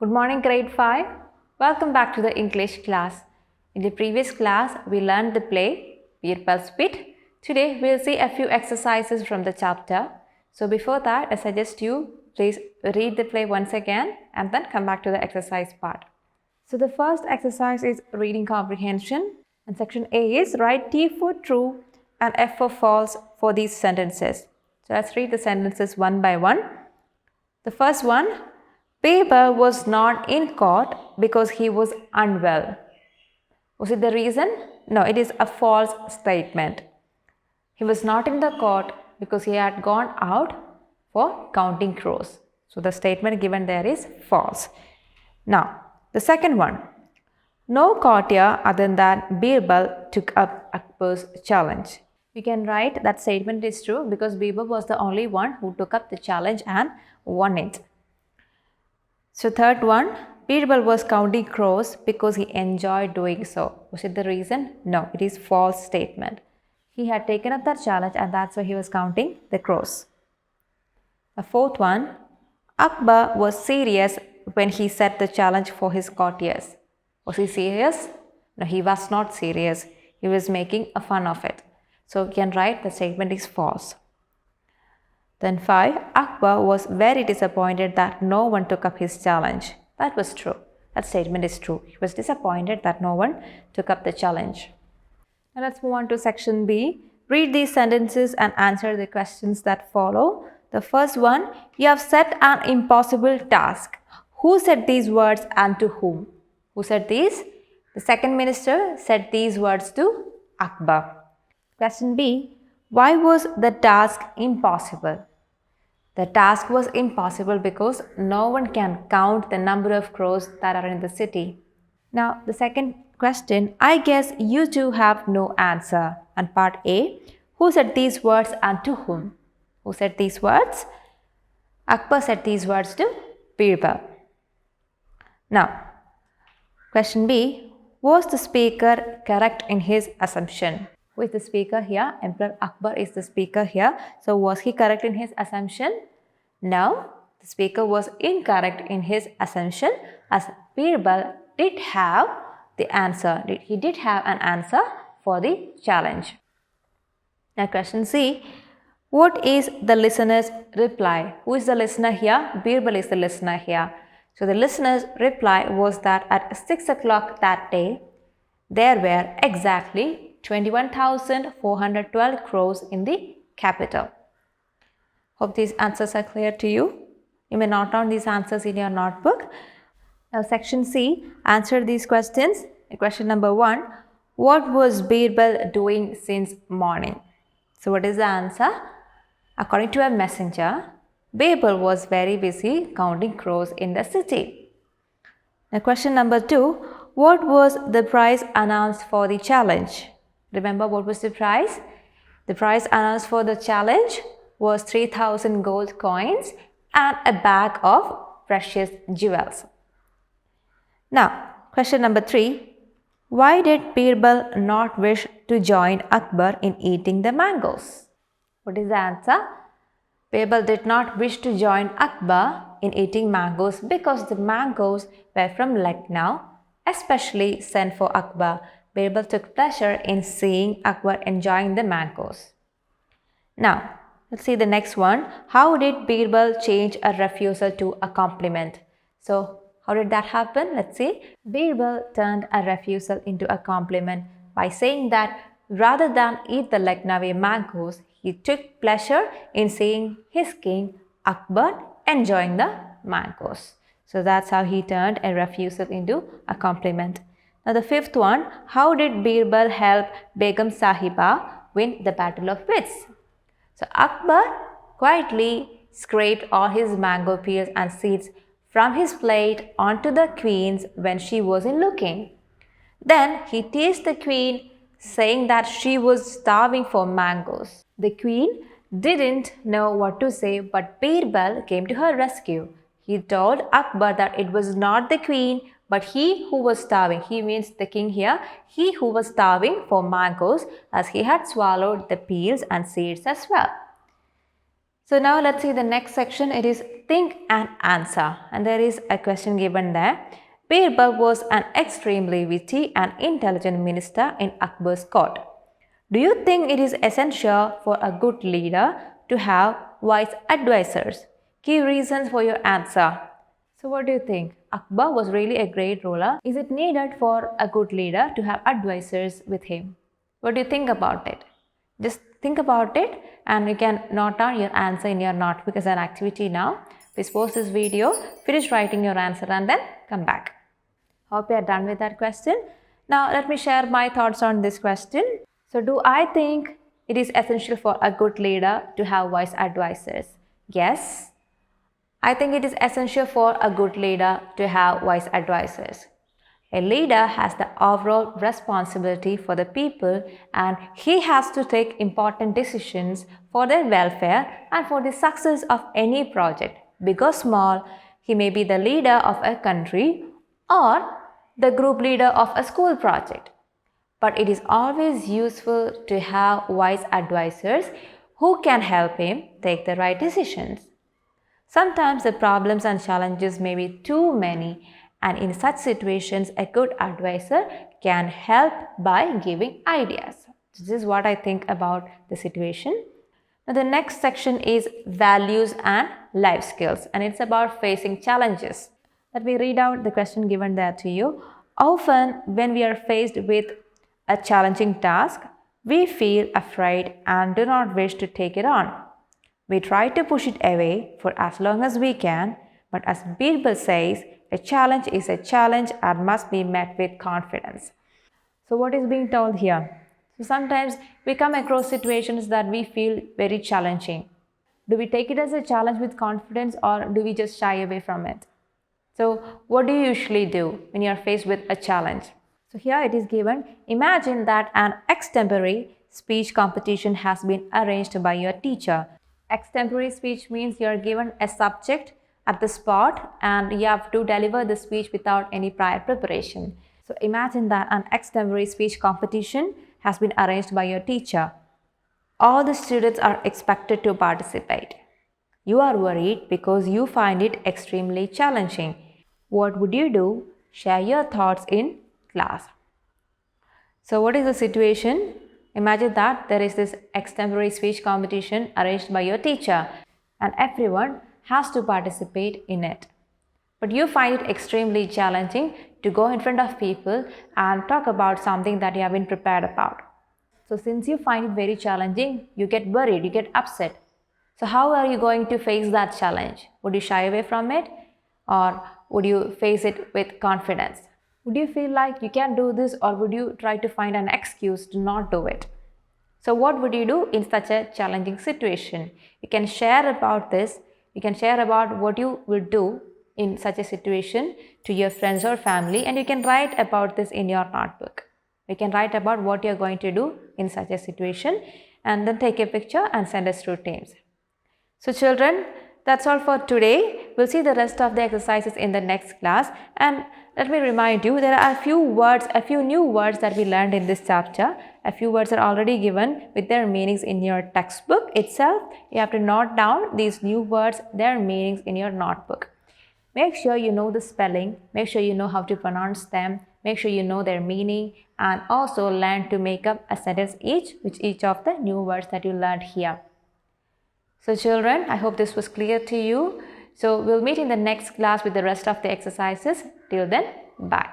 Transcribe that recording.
Good morning, grade 5. Welcome back to the English class. In the previous class, we learned the play Birbal's Wit. Today, we'll see a few exercises from the chapter. So before that, I suggest you please read the play once again and then come back to the exercise part. So the first exercise is reading comprehension, and section A is write T for true and F for false for these sentences. So let's read the sentences one by one. The first one, Birbal was not in court because he was unwell. Was it the reason? No, it is a false statement. He was not in the court because he had gone out for counting crows. So the statement given there is false. Now, the second one. No courtier other than Birbal took up Akbar's challenge. We can write that statement is true because Birbal was the only one who took up the challenge and won it. So third one, Birbal was counting crows because he enjoyed doing so. Was it the reason? No, it is false statement. He had taken up that challenge and that's why he was counting the crows. The fourth one, Akbar was serious when he set the challenge for his courtiers. Was he serious? No, he was not serious. He was making a fun of it. So we can write the statement is false. Then 5. Akbar was very disappointed that no one took up his challenge. That was true. That statement is true. He was disappointed that no one took up the challenge. Now let's move on to section B. Read these sentences and answer the questions that follow. The first one, you have set an impossible task. Who said these words and to whom? Who said these? The second minister said these words to Akbar. Question B. Why was the task impossible? The task was impossible because no one can count the number of crows that are in the city. Now, the second question, I guess you two have no answer. And part A, who said these words and to whom? Who said these words? Akbar said these words to Birbal. Now, question B, was the speaker correct in his assumption? Who is the speaker here? Emperor Akbar is the speaker here. So was he correct in his assumption? No, the speaker was incorrect in his assumption as Birbal did have the answer. He did have an answer for the challenge. Now question C, what is the listener's reply? Who is the listener here? Birbal is the listener here. So the listener's reply was that at 6 o'clock that day, there were exactly 21,412 crows in the capital. Hope these answers are clear to you. You may note down these answers in your notebook. Now section C, answer these questions. Question number 1, what was Birbal doing since morning? So what is the answer? According to a messenger, Birbal was very busy counting crows in the city. Now question number 2, what was the prize announced for the challenge? Remember what was the prize? The prize announced for the challenge was 3,000 gold coins and a bag of precious jewels. Now, question number 3. Why did Birbal not wish to join Akbar in eating the mangoes? What is the answer? Birbal did not wish to join Akbar in eating mangoes because the mangoes were from Lucknow, especially sent for Akbar. Birbal took pleasure in seeing Akbar enjoying the mangoes. Now, let's see the next one. How did Birbal change a refusal to a compliment? So, how did that happen? Let's see. Birbal turned a refusal into a compliment by saying that rather than eat the Lucknowi mangoes, he took pleasure in seeing his king Akbar enjoying the mangoes. So that's how he turned a refusal into a compliment. Now the fifth one, how did Birbal help Begum Sahiba win the battle of wits? So Akbar quietly scraped all his mango peels and seeds from his plate onto the queen's when she wasn't looking. Then he teased the queen, saying that she was starving for mangoes. The queen didn't know what to say, but Birbal came to her rescue. He told Akbar that it was not the queen, but he who was starving. He means the king here. He who was starving for mangoes as he had swallowed the peels and seeds as well. So now let's see the next section. It is think and answer. And there is a question given there. Birbal was an extremely witty and intelligent minister in Akbar's court. Do you think it is essential for a good leader to have wise advisors? Key reasons for your answer. So what do you think? Akbar was really a great ruler. Is it needed for a good leader to have advisors with him? What do you think about it? Just think about it and you can note down your answer in your notebook as an activity now. Please pause this video, finish writing your answer and then come back. Hope you are done with that question. Now let me share my thoughts on this question. So do I think it is essential for a good leader to have wise advisors? Yes. I think it is essential for a good leader to have wise advisors. A leader has the overall responsibility for the people and he has to take important decisions for their welfare and for the success of any project. Big or small, he may be the leader of a country or the group leader of a school project. But it is always useful to have wise advisors who can help him take the right decisions. Sometimes the problems and challenges may be too many, and in such situations, a good advisor can help by giving ideas. This is what I think about the situation. Now, the next section is values and life skills, and it's about facing challenges. Let me read out the question given there to you. Often, when we are faced with a challenging task, we feel afraid and do not wish to take it on. We try to push it away for as long as we can, but as Birbal says, a challenge is a challenge and must be met with confidence. So what is being told here? So sometimes we come across situations that we feel very challenging. Do we take it as a challenge with confidence or do we just shy away from it? So what do you usually do when you are faced with a challenge? So here it is given, imagine that an extempore speech competition has been arranged by your teacher. Extempore speech means you are given a subject at the spot and you have to deliver the speech without any prior preparation. So imagine that an extempore speech competition has been arranged by your teacher. All the students are expected to participate. You are worried because you find it extremely challenging. What would you do? Share your thoughts in class. So what is the situation? Imagine that there is this extempore speech competition arranged by your teacher and everyone has to participate in it. But you find it extremely challenging to go in front of people and talk about something that you have been prepared about. So since you find it very challenging, you get worried, you get upset. So how are you going to face that challenge? Would you shy away from it or would you face it with confidence? Would you feel like you can do this or would you try to find an excuse to not do it? So what would you do in such a challenging situation? You can share about this. You can share about what you will do in such a situation to your friends or family and you can write about this in your notebook. You can write about what you're going to do in such a situation and then take a picture and send us through Teams. So children, that's all for today. We'll see the rest of the exercises in the next class and let me remind you, there are a few new words that we learned in this chapter. A few words are already given with their meanings in your textbook itself. You have to note down these new words, their meanings in your notebook. Make sure you know the spelling, make sure you know how to pronounce them, make sure you know their meaning and also learn to make up a sentence with each of the new words that you learned here. So children, I hope this was clear to you. So we'll meet in the next class with the rest of the exercises. Till then, bye.